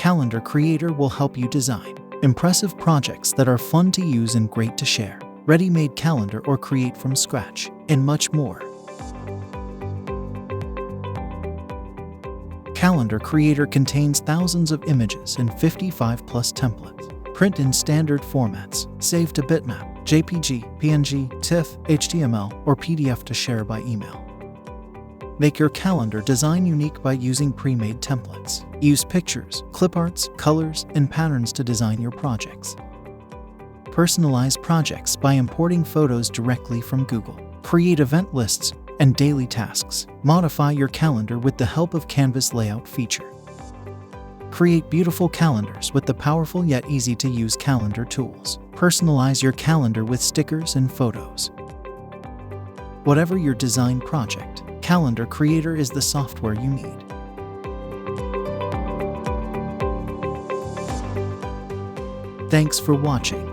Calendar Creator will help you design impressive projects that are fun to use and great to share. Ready-made calendar or create from scratch, and much more. Calendar Creator contains thousands of images and 55+ templates. Print in standard formats. Save to bitmap, JPG, PNG, TIFF, HTML, or PDF to share by email. Make your calendar design unique by using pre-made templates. Use pictures, clip arts, colors, and patterns to design your projects. Personalize projects by importing photos directly from Google. Create event lists and daily tasks. Modify your calendar with the help of Canvas layout feature. Create beautiful calendars with the powerful yet easy-to-use calendar tools. Personalize your calendar with stickers and photos. Whatever your design project, Calendar Creator is the software you need. Thanks for watching.